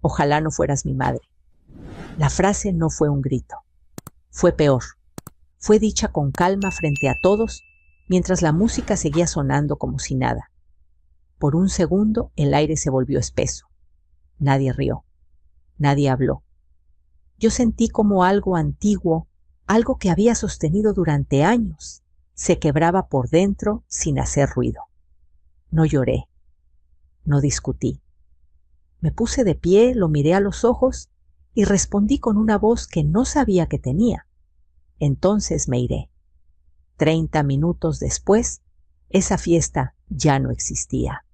Ojalá no fueras mi madre. La frase no fue un grito. Fue peor. Fue dicha con calma frente a todos, mientras la música seguía sonando como si nada. Por un segundo el aire se volvió espeso. Nadie rió. Nadie habló. Yo sentí como algo antiguo, algo que había sostenido durante años, se quebraba por dentro sin hacer ruido. No lloré. No discutí. Me puse de pie, lo miré a los ojos y respondí con una voz que no sabía que tenía. Entonces me iré. 30 minutos después, esa fiesta ya no existía.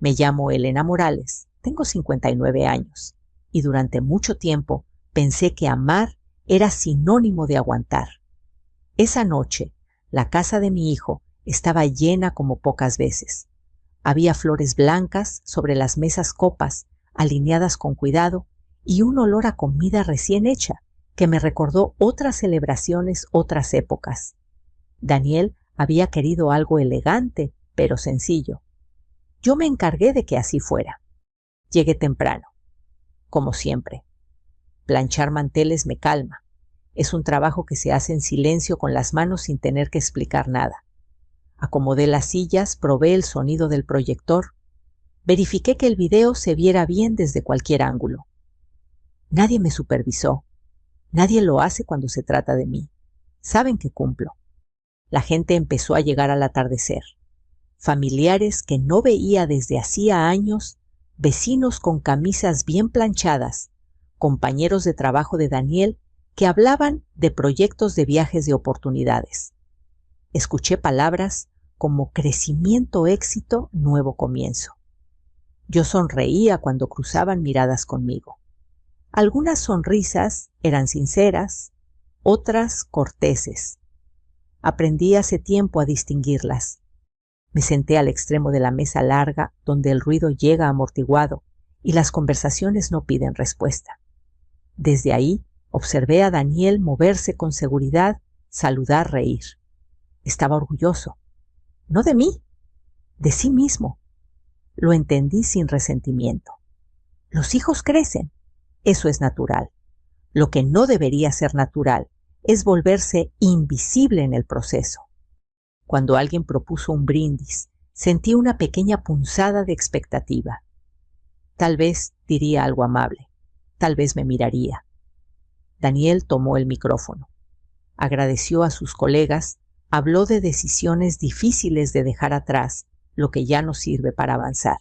Me llamo Elena Morales, tengo 59 años, y durante mucho tiempo pensé que amar era sinónimo de aguantar. Esa noche, la casa de mi hijo estaba llena como pocas veces. Había flores blancas sobre las mesas copas, alineadas con cuidado, y un olor a comida recién hecha, que me recordó otras celebraciones, otras épocas. Daniel había querido algo elegante, pero sencillo. Yo me encargué de que así fuera. Llegué temprano, como siempre. Planchar manteles me calma. Es un trabajo que se hace en silencio con las manos sin tener que explicar nada. Acomodé las sillas, probé el sonido del proyector. Verifiqué que el video se viera bien desde cualquier ángulo. Nadie me supervisó. Nadie lo hace cuando se trata de mí. Saben que cumplo. La gente empezó a llegar al atardecer. Familiares que no veía desde hacía años, vecinos con camisas bien planchadas, compañeros de trabajo de Daniel que hablaban de proyectos de viajes de oportunidades. Escuché palabras como crecimiento, éxito, nuevo comienzo. Yo sonreía cuando cruzaban miradas conmigo. Algunas sonrisas eran sinceras, otras corteses. Aprendí hace tiempo a distinguirlas. Me senté al extremo de la mesa larga donde el ruido llega amortiguado y las conversaciones no piden respuesta. Desde ahí observé a Daniel moverse con seguridad, saludar, reír. Estaba orgulloso. No de mí, de sí mismo. Lo entendí sin resentimiento. Los hijos crecen. Eso es natural. Lo que no debería ser natural es volverse invisible en el proceso. Cuando alguien propuso un brindis, sentí una pequeña punzada de expectativa. Tal vez diría algo amable. Tal vez me miraría. Daniel tomó el micrófono. Agradeció a sus colegas, habló de decisiones difíciles de dejar atrás, lo que ya no sirve para avanzar.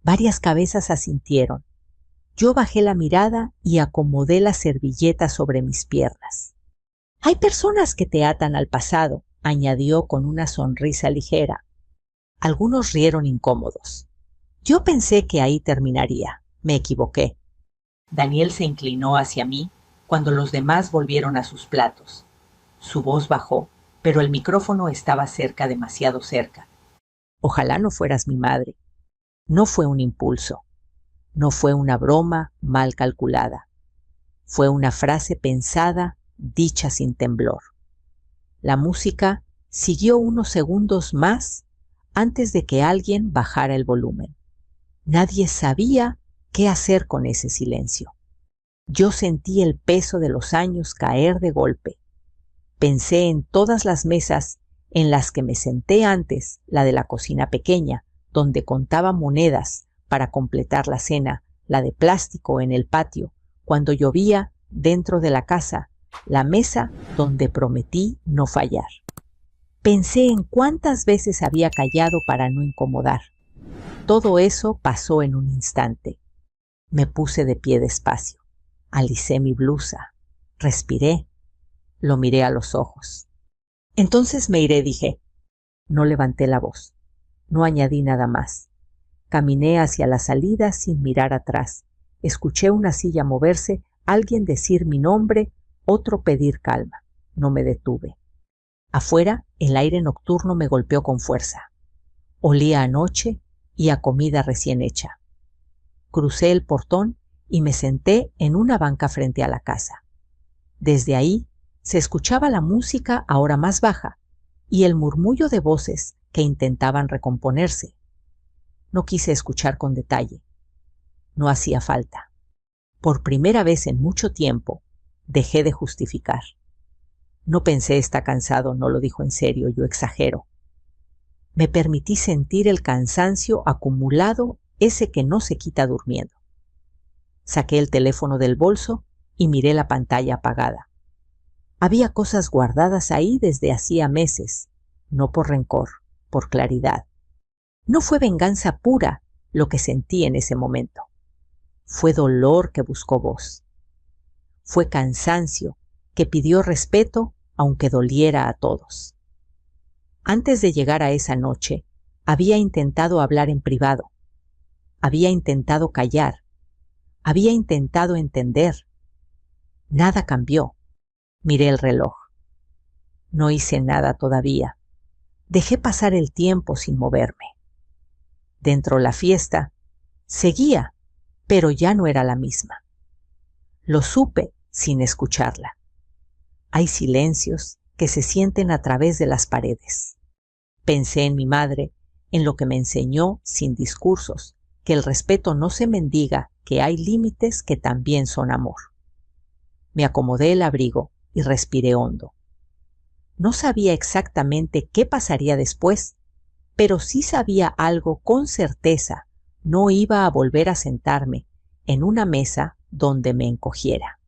Varias cabezas asintieron. Yo bajé la mirada y acomodé la servilleta sobre mis piernas. Hay personas que te atan al pasado, añadió con una sonrisa ligera. Algunos rieron incómodos. Yo pensé que ahí terminaría. Me equivoqué. Daniel se inclinó hacia mí cuando los demás volvieron a sus platos. Su voz bajó, pero el micrófono estaba cerca, demasiado cerca. Ojalá no fueras mi madre. No fue un impulso. No fue una broma mal calculada. Fue una frase pensada, dicha sin temblor. La música siguió unos segundos más antes de que alguien bajara el volumen. Nadie sabía qué hacer con ese silencio. Yo sentí el peso de los años caer de golpe. Pensé en todas las mesas en las que me senté antes, la de la cocina pequeña, donde contaba monedas para completar la cena, la de plástico en el patio, cuando llovía dentro de la casa, la mesa donde prometí no fallar. Pensé en cuántas veces había callado para no incomodar. Todo eso pasó en un instante. Me puse de pie despacio, alicé mi blusa, respiré, lo miré a los ojos. Entonces me iré, dije. No levanté la voz, no añadí nada más. Caminé hacia la salida sin mirar atrás. Escuché una silla moverse, alguien decir mi nombre, otro pedir calma. No me detuve. Afuera, el aire nocturno me golpeó con fuerza. Olía a noche y a comida recién hecha. Crucé el portón y me senté en una banca frente a la casa. Desde ahí se escuchaba la música ahora más baja y el murmullo de voces que intentaban recomponerse. No quise escuchar con detalle. No hacía falta. Por primera vez en mucho tiempo, dejé de justificar. No pensé está cansado, no lo dijo en serio, yo exagero. Me permití sentir el cansancio acumulado, ese que no se quita durmiendo. Saqué el teléfono del bolso y miré la pantalla apagada. Había cosas guardadas ahí desde hacía meses, no por rencor, por claridad. No fue venganza pura lo que sentí en ese momento. Fue dolor que buscó voz. Fue cansancio que pidió respeto aunque doliera a todos. Antes de llegar a esa noche, había intentado hablar en privado. Había intentado callar. Había intentado entender. Nada cambió. Miré el reloj. No hice nada todavía. Dejé pasar el tiempo sin moverme. Dentro la fiesta, seguía, pero ya no era la misma. Lo supe sin escucharla. Hay silencios que se sienten a través de las paredes. Pensé en mi madre, en lo que me enseñó sin discursos, que el respeto no se mendiga, que hay límites que también son amor. Me acomodé el abrigo y respiré hondo. No sabía exactamente qué pasaría después, pero sí sabía algo con certeza. No iba a volver a sentarme en una mesa donde me encogiera.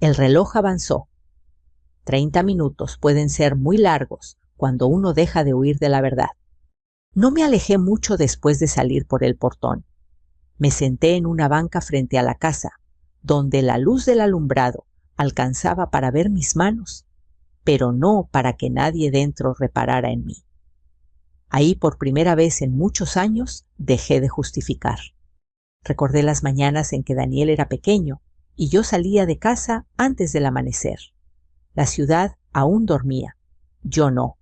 El reloj avanzó. 30 minutos pueden ser muy largos cuando uno deja de huir de la verdad. No me alejé mucho después de salir por el portón. Me senté en una banca frente a la casa, donde la luz del alumbrado alcanzaba para ver mis manos, pero no para que nadie dentro reparara en mí. Ahí por primera vez en muchos años dejé de justificar. Recordé las mañanas en que Daniel era pequeño y yo salía de casa antes del amanecer. La ciudad aún dormía, yo no.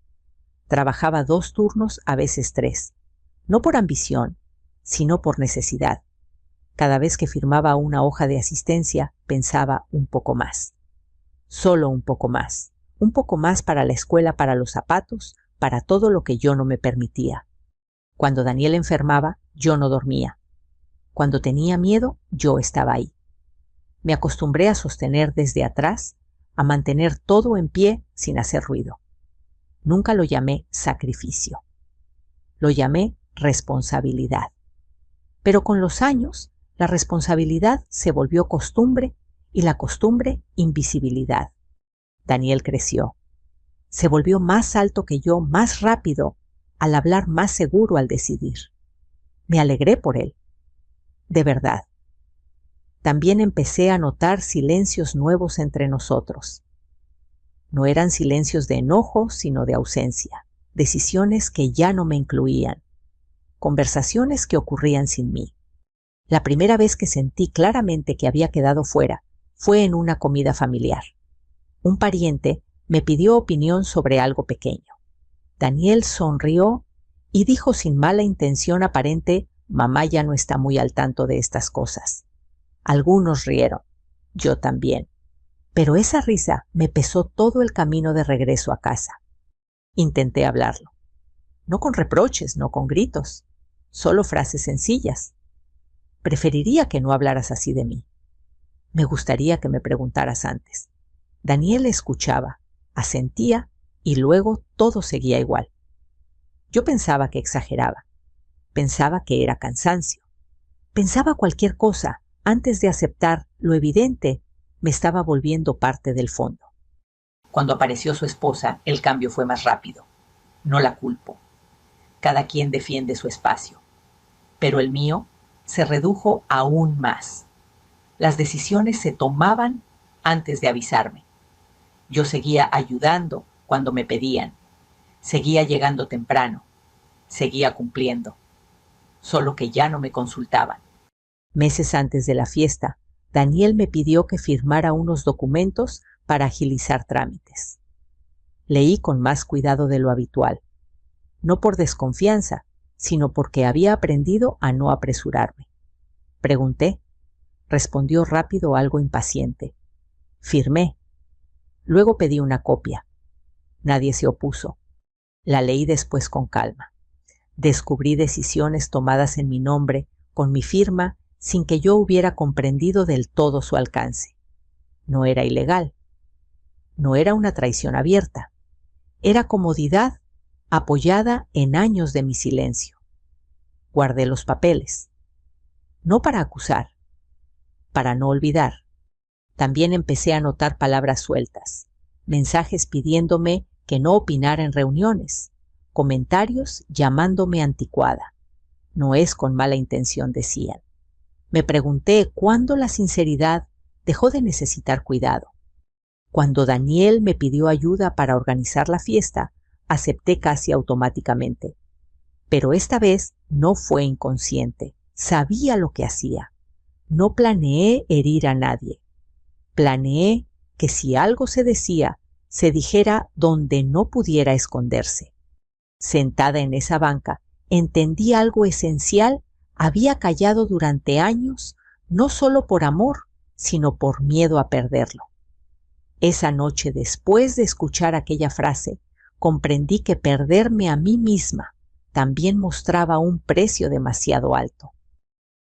Trabajaba 2 turnos, a veces 3, no por ambición, sino por necesidad. Cada vez que firmaba una hoja de asistencia, pensaba un poco más. Solo un poco más para la escuela, para los zapatos, para todo lo que yo no me permitía. Cuando Daniel enfermaba, yo no dormía. Cuando tenía miedo, yo estaba ahí. Me acostumbré a sostener desde atrás, a mantener todo en pie sin hacer ruido. Nunca lo llamé sacrificio. Lo llamé responsabilidad. Pero con los años, la responsabilidad se volvió costumbre y la costumbre invisibilidad. Daniel creció. Se volvió más alto que yo, más rápido, al hablar, más seguro al decidir. Me alegré por él. De verdad. También empecé a notar silencios nuevos entre nosotros. No eran silencios de enojo, sino de ausencia. Decisiones que ya no me incluían. Conversaciones que ocurrían sin mí. La primera vez que sentí claramente que había quedado fuera fue en una comida familiar. Un pariente me pidió opinión sobre algo pequeño. Daniel sonrió y dijo sin mala intención aparente: «Mamá ya no está muy al tanto de estas cosas». Algunos rieron, yo también. Pero esa risa me pesó todo el camino de regreso a casa. Intenté hablarlo. No con reproches, no con gritos, solo frases sencillas. Preferiría que no hablaras así de mí. Me gustaría que me preguntaras antes. Daniel escuchaba, asentía y luego todo seguía igual. Yo pensaba que exageraba. Pensaba que era cansancio. Pensaba cualquier cosa. Antes de aceptar lo evidente, me estaba volviendo parte del fondo. Cuando apareció su esposa, el cambio fue más rápido. No la culpo. Cada quien defiende su espacio. Pero el mío se redujo aún más. Las decisiones se tomaban antes de avisarme. Yo seguía ayudando cuando me pedían. Seguía llegando temprano. Seguía cumpliendo. Solo que ya no me consultaban. Meses antes de la fiesta, Daniel me pidió que firmara unos documentos para agilizar trámites. Leí con más cuidado de lo habitual, no por desconfianza, sino porque había aprendido a no apresurarme. Pregunté. Respondió rápido, algo impaciente. Firmé. Luego pedí una copia. Nadie se opuso. La leí después con calma. Descubrí decisiones tomadas en mi nombre, con mi firma, sin que yo hubiera comprendido del todo su alcance. No era ilegal, no era una traición abierta, era comodidad apoyada en años de mi silencio. Guardé los papeles, no para acusar, para no olvidar. También empecé a anotar palabras sueltas, mensajes pidiéndome que no opinara en reuniones, comentarios llamándome anticuada. No es con mala intención, decían. Me pregunté cuándo la sinceridad dejó de necesitar cuidado. Cuando Daniel me pidió ayuda para organizar la fiesta, acepté casi automáticamente. Pero esta vez no fue inconsciente. Sabía lo que hacía. No planeé herir a nadie. Planeé que si algo se decía, se dijera donde no pudiera esconderse. Sentada en esa banca, entendí algo esencial. Había callado durante años, no solo por amor, sino por miedo a perderlo. Esa noche, después de escuchar aquella frase, comprendí que perderme a mí misma también mostraba un precio demasiado alto.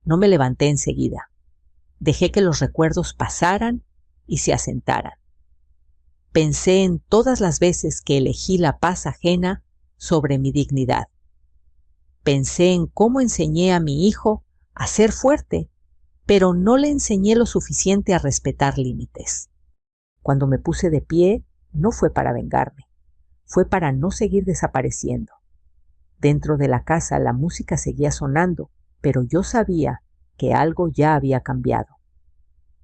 No me levanté enseguida. Dejé que los recuerdos pasaran y se asentaran. Pensé en todas las veces que elegí la paz ajena sobre mi dignidad. Pensé en cómo enseñé a mi hijo a ser fuerte, pero no le enseñé lo suficiente a respetar límites. Cuando me puse de pie, no fue para vengarme, fue para no seguir desapareciendo. Dentro de la casa la música seguía sonando, pero yo sabía que algo ya había cambiado.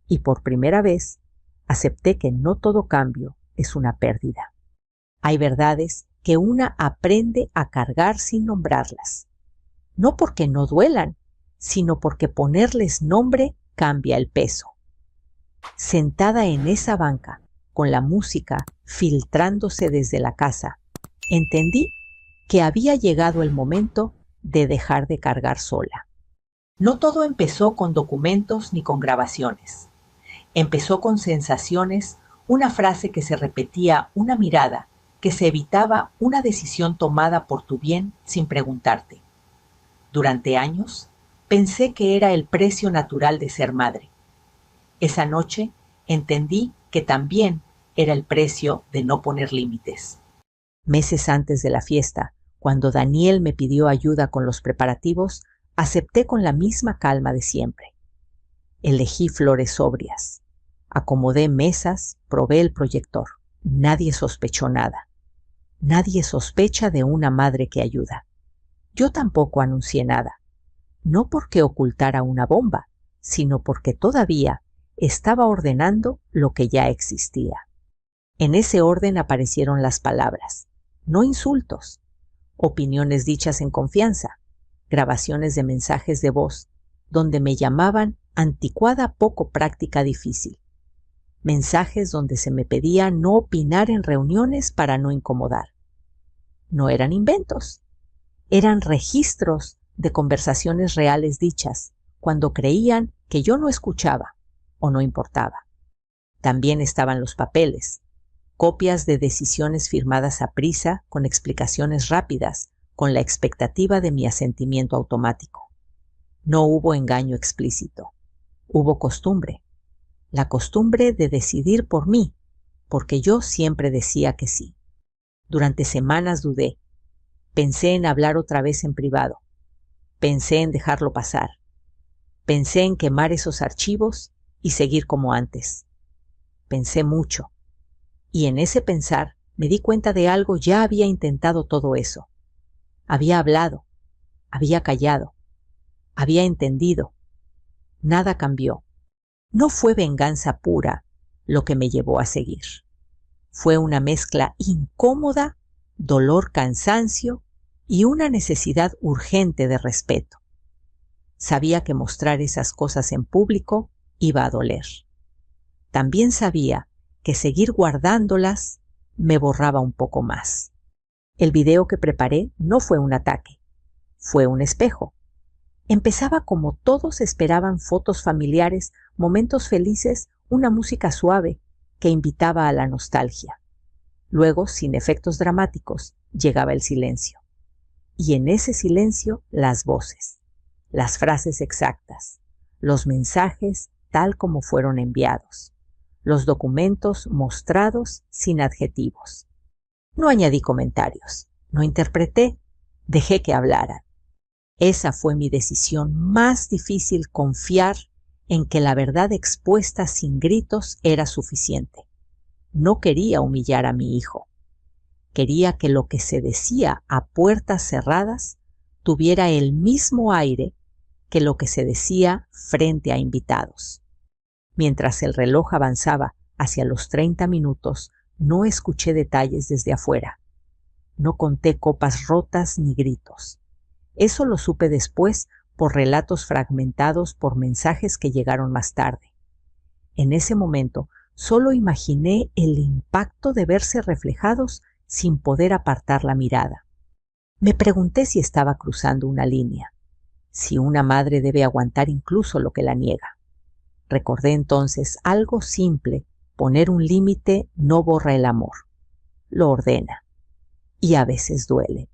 Y por primera vez, acepté que no todo cambio es una pérdida. Hay verdades que una aprende a cargar sin nombrarlas. No porque no duelan, sino porque ponerles nombre cambia el peso. Sentada en esa banca, con la música filtrándose desde la casa, entendí que había llegado el momento de dejar de cargar sola. No todo empezó con documentos ni con grabaciones. Empezó con sensaciones, una frase que se repetía, una mirada que se evitaba, una decisión tomada por tu bien sin preguntarte. Durante años, pensé que era el precio natural de ser madre. Esa noche entendí que también era el precio de no poner límites. Meses antes de la fiesta, cuando Daniel me pidió ayuda con los preparativos, acepté con la misma calma de siempre. Elegí flores sobrias. Acomodé mesas, probé el proyector. Nadie sospechó nada. Nadie sospecha de una madre que ayuda. Yo tampoco anuncié nada. No porque ocultara una bomba, sino porque todavía estaba ordenando lo que ya existía. En ese orden aparecieron las palabras, no insultos, opiniones dichas en confianza, grabaciones de mensajes de voz, donde me llamaban anticuada, poco práctica, difícil. Mensajes donde se me pedía no opinar en reuniones para no incomodar. No eran inventos, eran registros de conversaciones reales dichas cuando creían que yo no escuchaba o no importaba. También estaban los papeles, copias de decisiones firmadas a prisa con explicaciones rápidas, con la expectativa de mi asentimiento automático. No hubo engaño explícito, hubo costumbre. La costumbre de decidir por mí, porque yo siempre decía que sí. Durante semanas dudé. Pensé en hablar otra vez en privado. Pensé en dejarlo pasar. Pensé en quemar esos archivos y seguir como antes. Pensé mucho. Y en ese pensar me di cuenta de algo. Ya había intentado todo eso. Había hablado. Había callado. Había entendido. Nada cambió. No fue venganza pura lo que me llevó a seguir. Fue una mezcla incómoda, dolor, cansancio y una necesidad urgente de respeto. Sabía que mostrar esas cosas en público iba a doler. También sabía que seguir guardándolas me borraba un poco más. El video que preparé no fue un ataque, fue un espejo. Empezaba como todos esperaban: fotos familiares, momentos felices, una música suave que invitaba a la nostalgia. Luego, sin efectos dramáticos, llegaba el silencio. Y en ese silencio, las voces, las frases exactas, los mensajes tal como fueron enviados, los documentos mostrados sin adjetivos. No añadí comentarios, no interpreté, dejé que hablaran. Esa fue mi decisión más difícil, confiar en que la verdad expuesta sin gritos era suficiente. No quería humillar a mi hijo. Quería que lo que se decía a puertas cerradas tuviera el mismo aire que lo que se decía frente a invitados. Mientras el reloj avanzaba hacia los 30 minutos, no escuché detalles desde afuera. No conté copas rotas ni gritos. Eso lo supe después por relatos fragmentados por mensajes que llegaron más tarde. En ese momento solo imaginé el impacto de verse reflejados sin poder apartar la mirada. Me pregunté si estaba cruzando una línea, si una madre debe aguantar incluso lo que la niega. Recordé entonces algo simple: poner un límite no borra el amor, lo ordena, y a veces duele.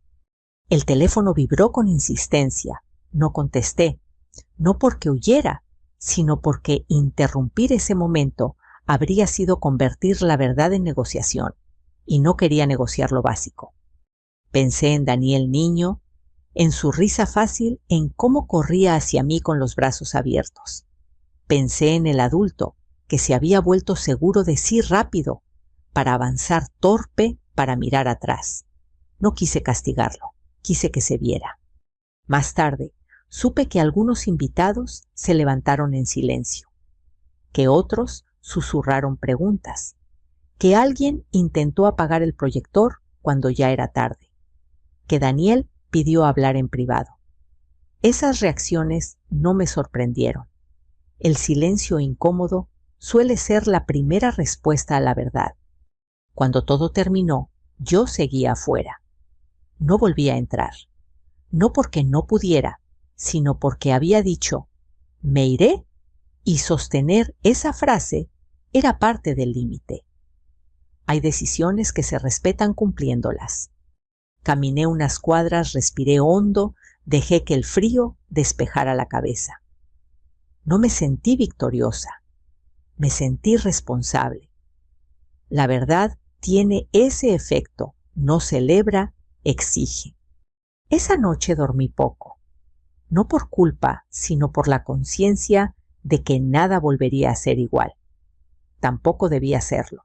El teléfono vibró con insistencia. No contesté, no porque huyera, sino porque interrumpir ese momento habría sido convertir la verdad en negociación, y no quería negociar lo básico. Pensé en Daniel niño, en su risa fácil, en cómo corría hacia mí con los brazos abiertos. Pensé en el adulto, que se había vuelto seguro de sí rápido, para avanzar torpe, para mirar atrás. No quise castigarlo, quise que se viera. Más tarde, supe que algunos invitados se levantaron en silencio, que otros susurraron preguntas, que alguien intentó apagar el proyector cuando ya era tarde, que Daniel pidió hablar en privado. Esas reacciones no me sorprendieron. El silencio incómodo suele ser la primera respuesta a la verdad. Cuando todo terminó, yo seguía afuera. No volví a entrar. No porque no pudiera, sino porque había dicho, me iré, y sostener esa frase era parte del límite. Hay decisiones que se respetan cumpliéndolas. Caminé unas cuadras, respiré hondo, dejé que el frío despejara la cabeza. No me sentí victoriosa, me sentí responsable. La verdad tiene ese efecto, no celebra, exige. Esa noche dormí poco, no por culpa, sino por la conciencia de que nada volvería a ser igual. Tampoco debía serlo.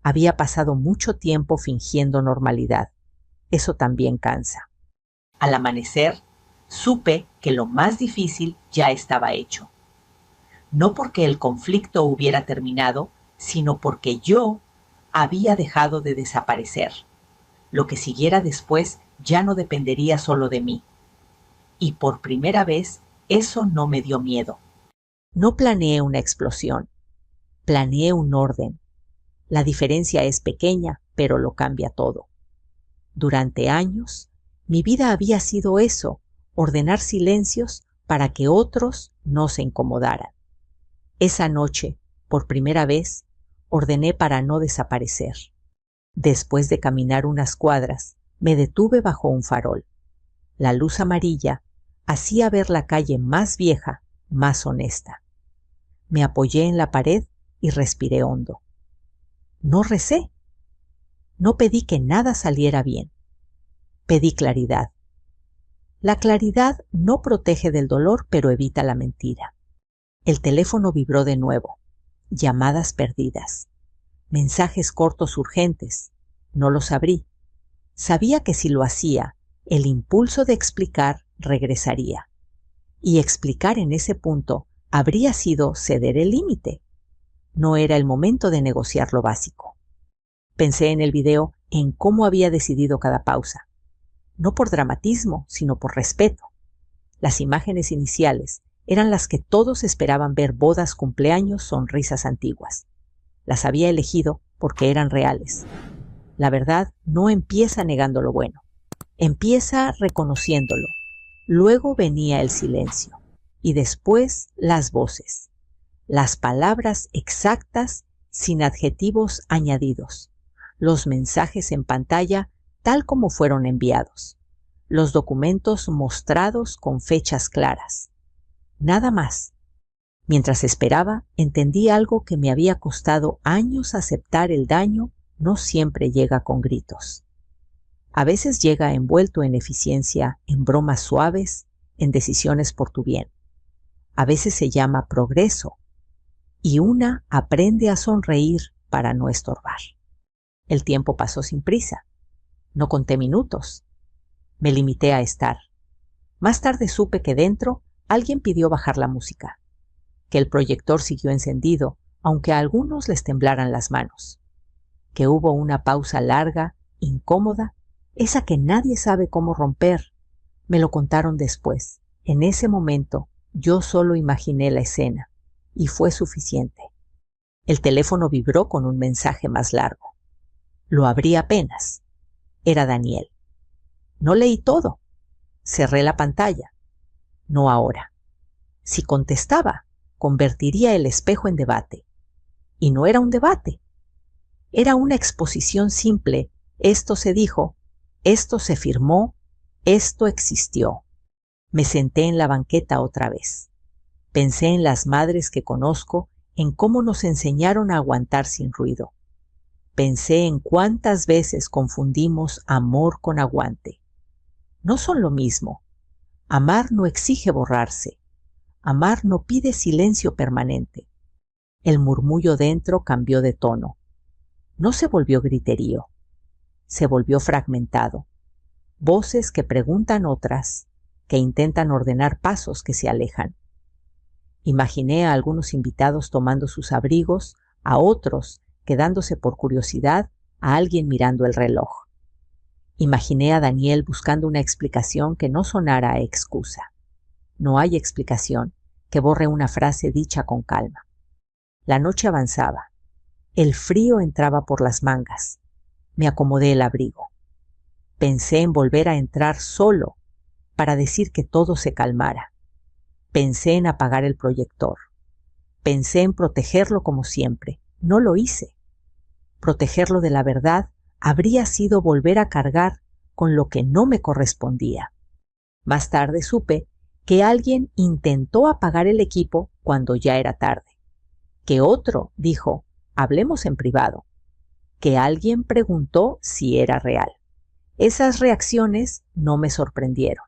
Había pasado mucho tiempo fingiendo normalidad. Eso también cansa. Al amanecer, supe que lo más difícil ya estaba hecho. No porque el conflicto hubiera terminado, sino porque yo había dejado de desaparecer. Lo que siguiera después ya no dependería solo de mí. Y por primera vez, eso no me dio miedo. No planeé una explosión, planeé un orden. La diferencia es pequeña, pero lo cambia todo. Durante años, mi vida había sido eso, ordenar silencios para que otros no se incomodaran. Esa noche, por primera vez, ordené para no desaparecer. Después de caminar unas cuadras, me detuve bajo un farol. La luz amarilla hacía ver la calle más vieja, más honesta. Me apoyé en la pared y respiré hondo. No recé. No pedí que nada saliera bien. Pedí claridad. La claridad no protege del dolor, pero evita la mentira. El teléfono vibró de nuevo. Llamadas perdidas. Mensajes cortos urgentes. No los abrí. Sabía que si lo hacía, el impulso de explicar regresaría. Y explicar en ese punto habría sido ceder el límite. No era el momento de negociar lo básico. Pensé en el video, en cómo había decidido cada pausa. No por dramatismo, sino por respeto. Las imágenes iniciales eran las que todos esperaban ver: bodas, cumpleaños, sonrisas antiguas. Las había elegido porque eran reales. La verdad no empieza negando lo bueno, empieza reconociéndolo. Luego venía el silencio y después las voces, las palabras exactas sin adjetivos añadidos, los mensajes en pantalla tal como fueron enviados, los documentos mostrados con fechas claras. Nada más. Mientras esperaba, entendí algo que me había costado años aceptar: el daño no siempre llega con gritos. A veces llega envuelto en eficiencia, en bromas suaves, en decisiones por tu bien. A veces se llama progreso, y una aprende a sonreír para no estorbar. El tiempo pasó sin prisa. No conté minutos. Me limité a estar. Más tarde supe que dentro alguien pidió bajar la música, que el proyector siguió encendido, aunque a algunos les temblaran las manos, que hubo una pausa larga, incómoda, esa que nadie sabe cómo romper. Me lo contaron después. En ese momento yo solo imaginé la escena, y fue suficiente. El teléfono vibró con un mensaje más largo. Lo abrí apenas. Era Daniel. No leí todo. Cerré la pantalla. No ahora. Si contestaba, convertiría el espejo en debate. Y no era un debate. Era una exposición simple. Esto se dijo, esto se firmó, esto existió. Me senté en la banqueta otra vez. Pensé en las madres que conozco, en cómo nos enseñaron a aguantar sin ruido. Pensé en cuántas veces confundimos amor con aguante. No son lo mismo. Amar no exige borrarse. Amar no pide silencio permanente. El murmullo dentro cambió de tono. No se volvió griterío. Se volvió fragmentado. Voces que preguntan otras, que intentan ordenar pasos que se alejan. Imaginé a algunos invitados tomando sus abrigos, a otros quedándose por curiosidad, a alguien mirando el reloj. Imaginé a Daniel buscando una explicación que no sonara a excusa. No hay explicación que borre una frase dicha con calma. La noche avanzaba. El frío entraba por las mangas. Me acomodé el abrigo. Pensé en volver a entrar solo para decir que todo se calmara. Pensé en apagar el proyector. Pensé en protegerlo como siempre. No lo hice. Protegerlo de la verdad habría sido volver a cargar con lo que no me correspondía. Más tarde supe que alguien intentó apagar el equipo cuando ya era tarde. Que otro dijo, hablemos en privado. Que alguien preguntó si era real. Esas reacciones no me sorprendieron.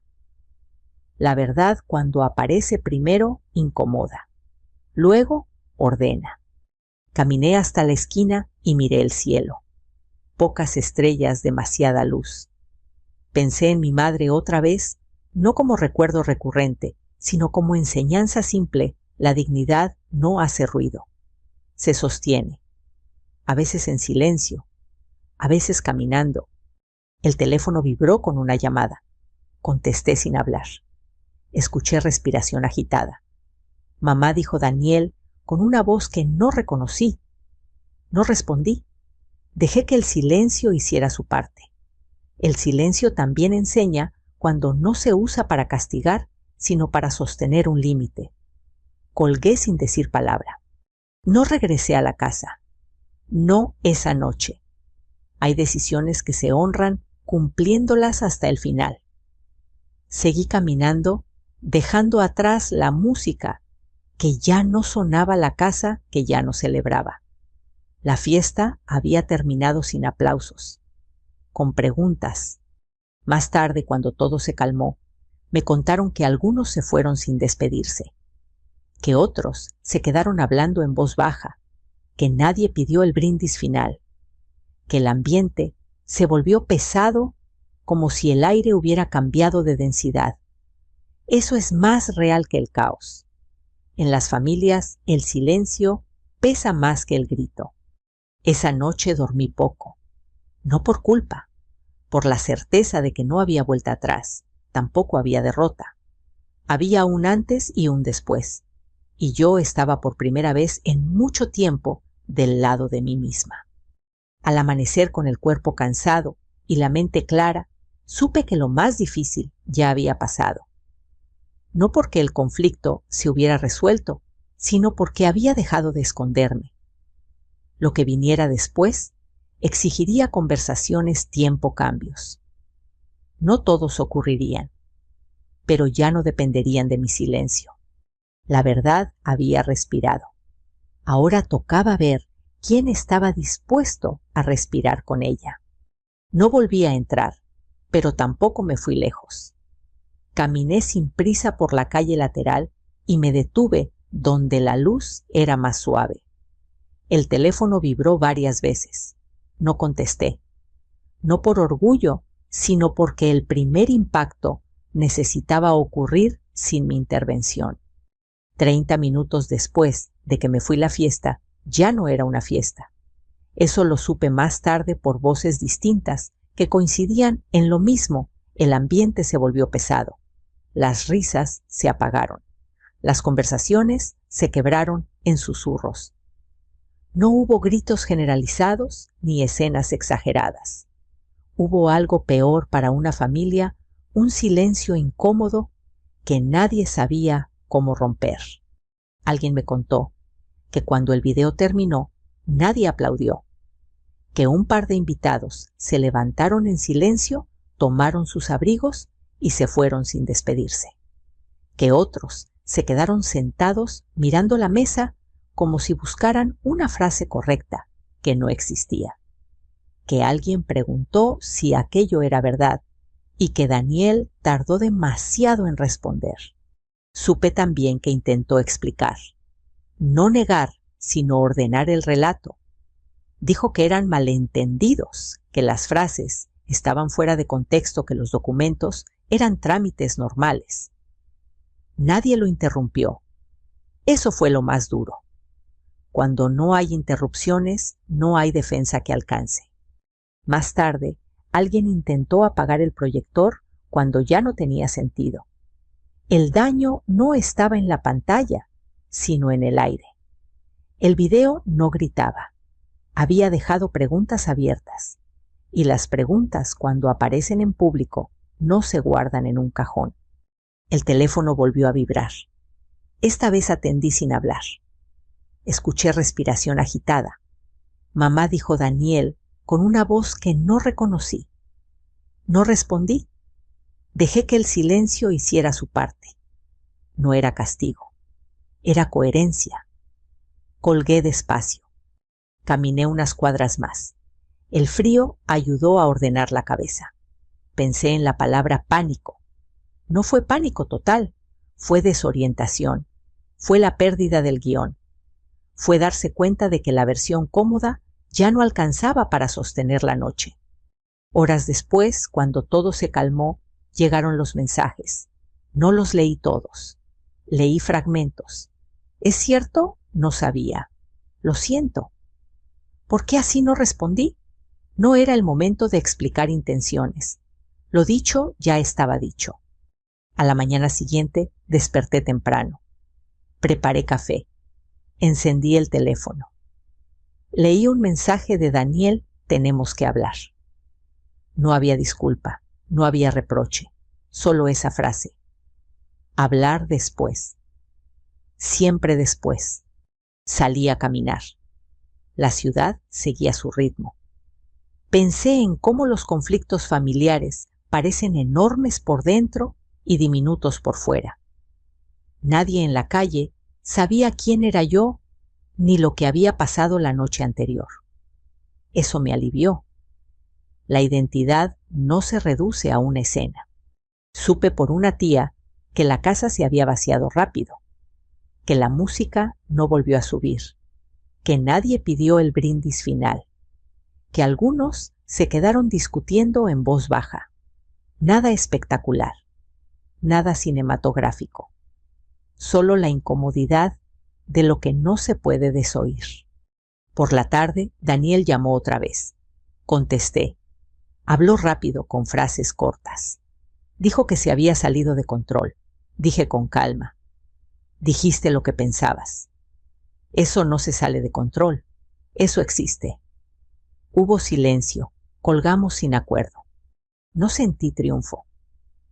La verdad, cuando aparece primero, incomoda. Luego, ordena. Caminé hasta la esquina y miré el cielo. Pocas estrellas, demasiada luz. Pensé en mi madre otra vez, no como recuerdo recurrente, sino como enseñanza simple. La dignidad no hace ruido. Se sostiene. A veces en silencio, a veces caminando. El teléfono vibró con una llamada. Contesté sin hablar. Escuché respiración agitada. Mamá, dijo Daniel, con una voz que no reconocí. No respondí. Dejé que el silencio hiciera su parte. El silencio también enseña cuando no se usa para castigar, sino para sostener un límite. Colgué sin decir palabra. No regresé a la casa. No esa noche. Hay decisiones que se honran cumpliéndolas hasta el final. Seguí caminando, dejando atrás la música, que ya no sonaba, la casa que ya no celebraba. La fiesta había terminado sin aplausos, con preguntas. Más tarde, cuando todo se calmó, me contaron que algunos se fueron sin despedirse, que otros se quedaron hablando en voz baja, que nadie pidió el brindis final, que el ambiente se volvió pesado como si el aire hubiera cambiado de densidad. Eso es más real que el caos. En las familias, el silencio pesa más que el grito. Esa noche dormí poco, no por culpa, por la certeza de que no había vuelta atrás, tampoco había derrota. Había un antes y un después, y yo estaba por primera vez en mucho tiempo del lado de mí misma. Al amanecer con el cuerpo cansado y la mente clara, supe que lo más difícil ya había pasado. No porque el conflicto se hubiera resuelto, sino porque había dejado de esconderme. Lo que viniera después exigiría conversaciones, tiempo, cambios. No todos ocurrirían, pero ya no dependerían de mi silencio. La verdad había respirado. Ahora tocaba ver quién estaba dispuesto a respirar con ella. No volví a entrar, pero tampoco me fui lejos. Caminé sin prisa por la calle lateral y me detuve donde la luz era más suave. El teléfono vibró varias veces. No contesté. No por orgullo, sino porque el primer impacto necesitaba ocurrir sin mi intervención. 30 minutos después de que me fui a la fiesta, ya no era una fiesta. Eso lo supe más tarde por voces distintas que coincidían en lo mismo. El ambiente se volvió pesado. Las risas se apagaron. Las conversaciones se quebraron en susurros. No hubo gritos generalizados ni escenas exageradas. Hubo algo peor para una familia, un silencio incómodo que nadie sabía cómo romper. Alguien me contó que cuando el video terminó, nadie aplaudió, que un par de invitados se levantaron en silencio, tomaron sus abrigos y se fueron sin despedirse, que otros se quedaron sentados mirando la mesa como si buscaran una frase correcta que no existía, que alguien preguntó si aquello era verdad y que Daniel tardó demasiado en responder. Supe también que intentó explicar, no negar, sino ordenar el relato. Dijo que eran malentendidos, que las frases estaban fuera de contexto, que los documentos eran trámites normales. Nadie lo interrumpió. Eso fue lo más duro. Cuando no hay interrupciones, no hay defensa que alcance. Más tarde, alguien intentó apagar el proyector cuando ya no tenía sentido. El daño no estaba en la pantalla, sino en el aire. El video no gritaba. Había dejado preguntas abiertas. Y las preguntas, cuando aparecen en público, no se guardan en un cajón. El teléfono volvió a vibrar. Esta vez atendí sin hablar. Escuché respiración agitada. Mamá, dijo Daniel, con una voz que no reconocí. No respondí. Dejé que el silencio hiciera su parte. No era castigo. Era coherencia. Colgué despacio. Caminé unas cuadras más. El frío ayudó a ordenar la cabeza. Pensé en la palabra pánico. No fue pánico total, fue desorientación. Fue la pérdida del guión. Fue darse cuenta de que la versión cómoda ya no alcanzaba para sostener la noche. Horas después, cuando todo se calmó, llegaron los mensajes. No los leí todos. Leí fragmentos. ¿Es cierto? No sabía. Lo siento. ¿Por qué así no respondí? No era el momento de explicar intenciones. Lo dicho ya estaba dicho. A la mañana siguiente desperté temprano. Preparé café. Encendí el teléfono. Leí un mensaje de Daniel, tenemos que hablar. No había disculpa, no había reproche, solo esa frase. Hablar después. Siempre después. Salí a caminar. La ciudad seguía su ritmo. Pensé en cómo los conflictos familiares parecen enormes por dentro y diminutos por fuera. Nadie en la calle sabía quién era yo ni lo que había pasado la noche anterior. Eso me alivió. La identidad no se reduce a una escena. Supe por una tía que la casa se había vaciado rápido, que la música no volvió a subir, que nadie pidió el brindis final, que algunos se quedaron discutiendo en voz baja. Nada espectacular, nada cinematográfico, solo la incomodidad de lo que no se puede desoír. Por la tarde, Daniel llamó otra vez. Contesté. Habló rápido, con frases cortas. Dijo que se había salido de control. Dije con calma. Dijiste lo que pensabas. Eso no se sale de control. Eso existe. Hubo silencio. Colgamos sin acuerdo. No sentí triunfo.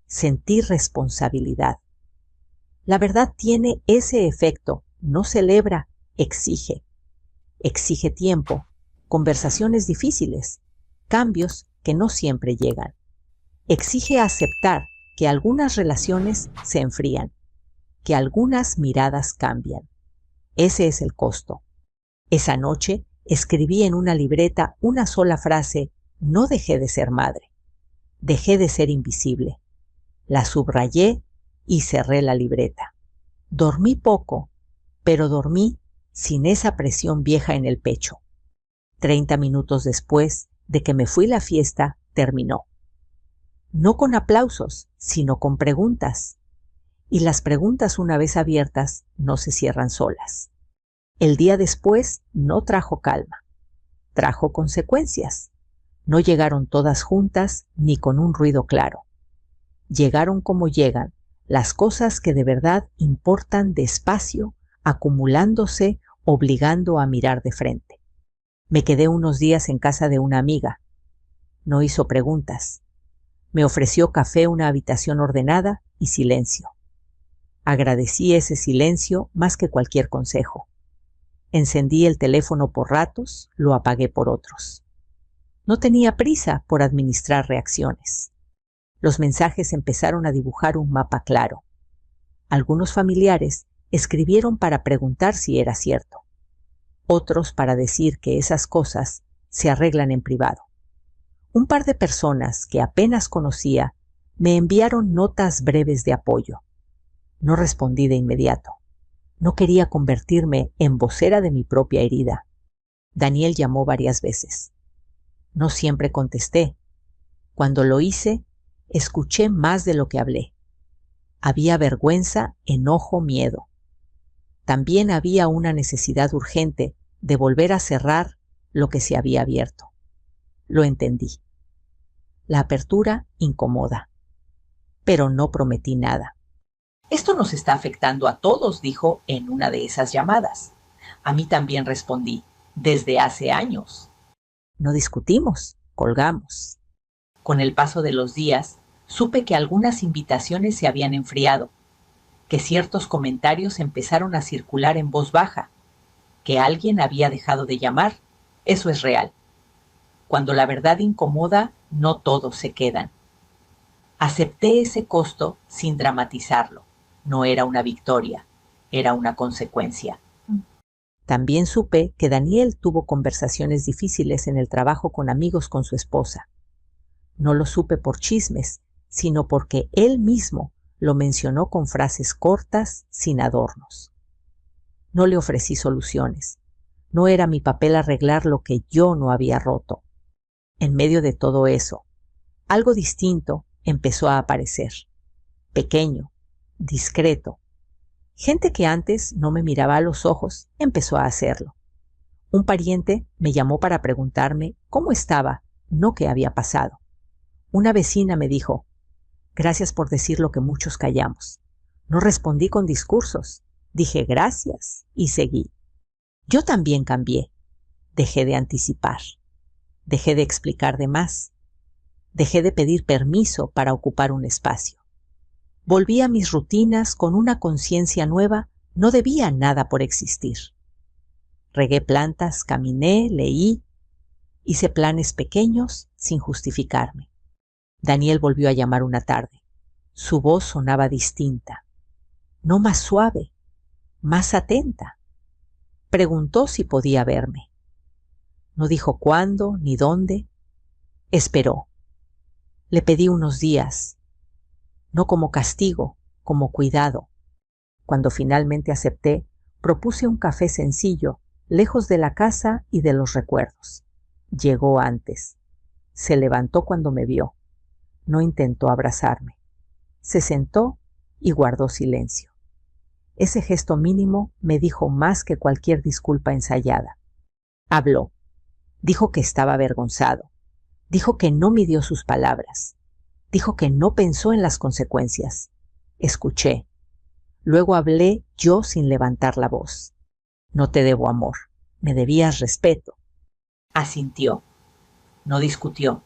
Sentí responsabilidad. La verdad tiene ese efecto. No celebra, exige. Exige tiempo, conversaciones difíciles, cambios que no siempre llegan. Exige aceptar que algunas relaciones se enfrían, que algunas miradas cambian. Ese es el costo. Esa noche escribí en una libreta una sola frase: no dejé de ser madre. Dejé de ser invisible. La subrayé y cerré la libreta. Dormí poco, pero dormí sin esa presión vieja en el pecho. 30 minutos después de que me fui a la fiesta, terminó. No con aplausos, sino con preguntas. Y las preguntas, una vez abiertas, no se cierran solas. El día después no trajo calma. Trajo consecuencias. No llegaron todas juntas ni con un ruido claro. Llegaron como llegan, las cosas que de verdad importan despacio, acumulándose, obligando a mirar de frente. Me quedé unos días en casa de una amiga. No hizo preguntas. Me ofreció café, una habitación ordenada y silencio. Agradecí ese silencio más que cualquier consejo. Encendí el teléfono por ratos, lo apagué por otros. No tenía prisa por administrar reacciones. Los mensajes empezaron a dibujar un mapa claro. Algunos familiares escribieron para preguntar si era cierto. Otros para decir que esas cosas se arreglan en privado. Un par de personas que apenas conocía me enviaron notas breves de apoyo. No respondí de inmediato. No quería convertirme en vocera de mi propia herida. Daniel llamó varias veces. No siempre contesté. Cuando lo hice, escuché más de lo que hablé. Había vergüenza, enojo, miedo. También había una necesidad urgente de volver a cerrar lo que se había abierto. Lo entendí. La apertura incomoda. Pero no prometí nada. Esto nos está afectando a todos, dijo en una de esas llamadas. A mí también respondí, desde hace años. No discutimos, colgamos. Con el paso de los días, supe que algunas invitaciones se habían enfriado, que ciertos comentarios empezaron a circular en voz baja, que alguien había dejado de llamar. Eso es real. Cuando la verdad incomoda, no todos se quedan. Acepté ese costo sin dramatizarlo. No era una victoria, era una consecuencia. También supe que Daniel tuvo conversaciones difíciles en el trabajo con amigos con su esposa. No lo supe por chismes, sino porque él mismo lo mencionó con frases cortas, sin adornos. No le ofrecí soluciones. No era mi papel arreglar lo que yo no había roto. En medio de todo eso, algo distinto empezó a aparecer. Pequeño, discreto. Gente que antes no me miraba a los ojos empezó a hacerlo. Un pariente me llamó para preguntarme cómo estaba, no qué había pasado. Una vecina me dijo: gracias por decir lo que muchos callamos. No respondí con discursos. Dije gracias y seguí. Yo también cambié. Dejé de anticipar. Dejé de explicar de más. Dejé de pedir permiso para ocupar un espacio. Volví a mis rutinas con una conciencia nueva. No debía nada por existir. Regué plantas, caminé, leí. Hice planes pequeños sin justificarme. Daniel volvió a llamar una tarde. Su voz sonaba distinta. No más suave, más atenta. Preguntó si podía verme. No dijo cuándo ni dónde. Esperó. Le pedí unos días, no como castigo, como cuidado. Cuando finalmente acepté, propuse un café sencillo, lejos de la casa y de los recuerdos. Llegó antes. Se levantó cuando me vio. No intentó abrazarme. Se sentó y guardó silencio. Ese gesto mínimo me dijo más que cualquier disculpa ensayada. Habló. Dijo que estaba avergonzado. Dijo que no midió sus palabras. Dijo que no pensó en las consecuencias. Escuché. Luego hablé yo sin levantar la voz. No te debo amor. Me debías respeto. Asintió. No discutió.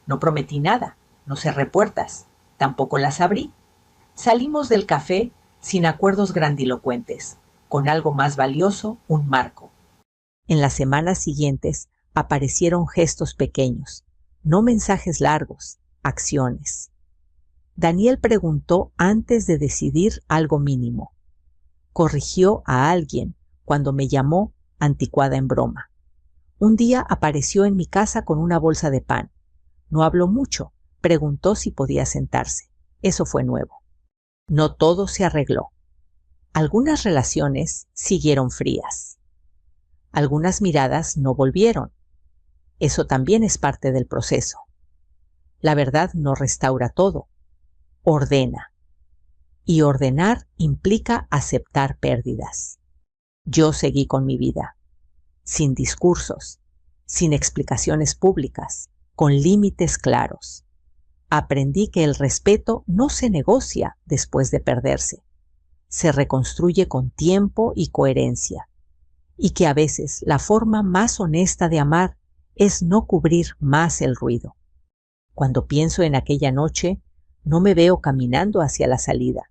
No prometí nada. No cerré puertas. Tampoco las abrí. Salimos del café sin acuerdos grandilocuentes, con algo más valioso, un marco. En las semanas siguientes aparecieron gestos pequeños, no mensajes largos, acciones. Daniel preguntó antes de decidir algo mínimo. Corrigió a alguien cuando me llamó anticuada en broma. Un día apareció en mi casa con una bolsa de pan. No habló mucho, preguntó si podía sentarse. Eso fue nuevo. No todo se arregló. Algunas relaciones siguieron frías. Algunas miradas no volvieron. Eso también es parte del proceso. La verdad no restaura todo. Ordena. Y ordenar implica aceptar pérdidas. Yo seguí con mi vida, sin discursos, sin explicaciones públicas, con límites claros. Aprendí que el respeto no se negocia después de perderse. Se reconstruye con tiempo y coherencia. Y que a veces la forma más honesta de amar es no cubrir más el ruido. Cuando pienso en aquella noche, no me veo caminando hacia la salida.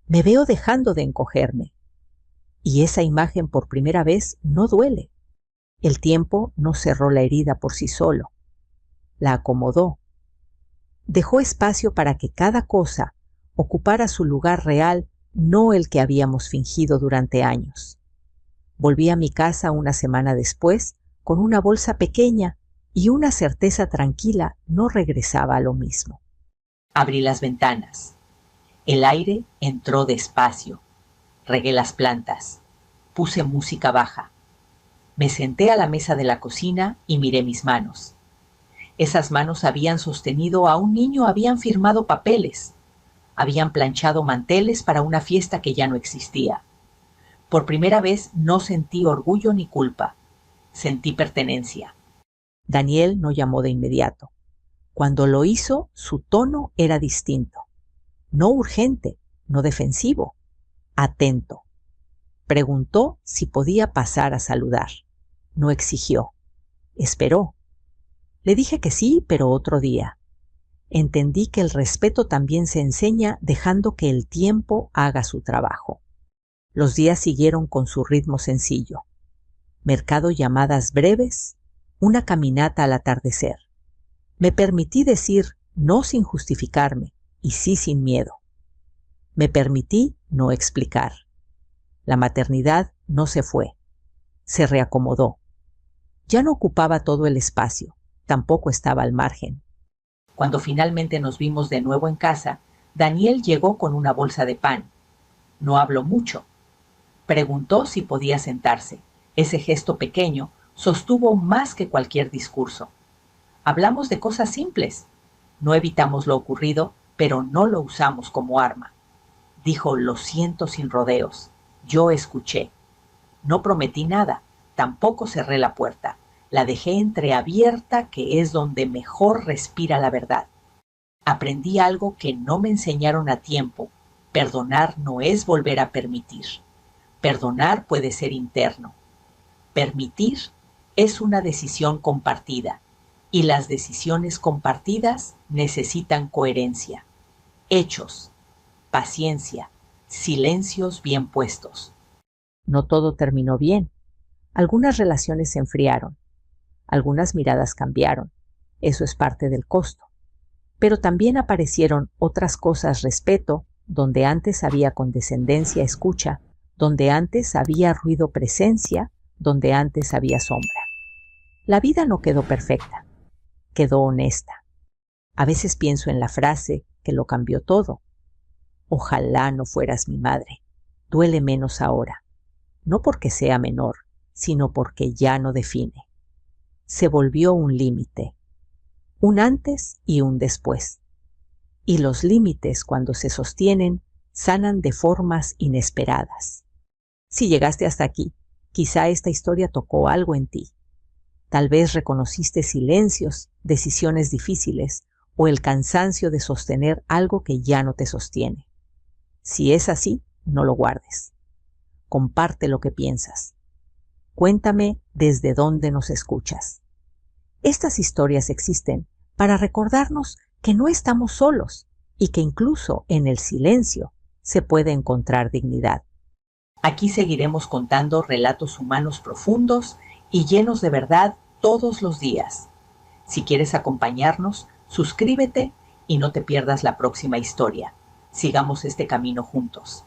Me veo dejando de encogerme. Y esa imagen por primera vez no duele. El tiempo no cerró la herida por sí solo. La acomodó. Dejó espacio para que cada cosa ocupara su lugar real, no el que habíamos fingido durante años. Volví a mi casa una semana después con una bolsa pequeña y una certeza tranquila no regresaba a lo mismo. Abrí las ventanas. El aire entró despacio. Regué las plantas. Puse música baja. Me senté a la mesa de la cocina y miré mis manos. Esas manos habían sostenido a un niño, habían firmado papeles, habían planchado manteles para una fiesta que ya no existía. Por primera vez no sentí orgullo ni culpa. Sentí pertenencia. Daniel no llamó de inmediato. Cuando lo hizo, su tono era distinto. No urgente, no defensivo, atento. Preguntó si podía pasar a saludar. No exigió. Esperó. Le dije que sí, pero otro día. Entendí que el respeto también se enseña dejando que el tiempo haga su trabajo. Los días siguieron con su ritmo sencillo. Mercado, llamadas breves, una caminata al atardecer. Me permití decir no sin justificarme y sí sin miedo. Me permití no explicar. La maternidad no se fue. Se reacomodó. Ya no ocupaba todo el espacio. Tampoco estaba al margen. Cuando finalmente nos vimos de nuevo en casa, Daniel llegó con una bolsa de pan. No habló mucho. Preguntó si podía sentarse. Ese gesto pequeño sostuvo más que cualquier discurso. Hablamos de cosas simples. No evitamos lo ocurrido, pero no lo usamos como arma. Dijo lo siento sin rodeos. Yo escuché. No prometí nada. Tampoco cerré la puerta. La dejé entreabierta, que es donde mejor respira la verdad. Aprendí algo que no me enseñaron a tiempo. Perdonar no es volver a permitir. Perdonar puede ser interno. Permitir es una decisión compartida, y las decisiones compartidas necesitan coherencia, hechos, paciencia, silencios bien puestos. No todo terminó bien. Algunas relaciones se enfriaron. Algunas miradas cambiaron. Eso es parte del costo. Pero también aparecieron otras cosas: respeto, donde antes había condescendencia, escucha, donde antes había ruido, presencia, donde antes había sombra. La vida no quedó perfecta, quedó honesta. A veces pienso en la frase que lo cambió todo. Ojalá no fueras mi madre. Duele menos ahora. No porque sea menor, sino porque ya no define. Se volvió un límite, un antes y un después. Y los límites, cuando se sostienen, sanan de formas inesperadas. Si llegaste hasta aquí, quizá esta historia tocó algo en ti. Tal vez reconociste silencios, decisiones difíciles o el cansancio de sostener algo que ya no te sostiene. Si es así, no lo guardes. Comparte lo que piensas. Cuéntame desde dónde nos escuchas. Estas historias existen para recordarnos que no estamos solos y que incluso en el silencio se puede encontrar dignidad. Aquí seguiremos contando relatos humanos profundos y llenos de verdad todos los días. Si quieres acompañarnos, suscríbete y no te pierdas la próxima historia. Sigamos este camino juntos.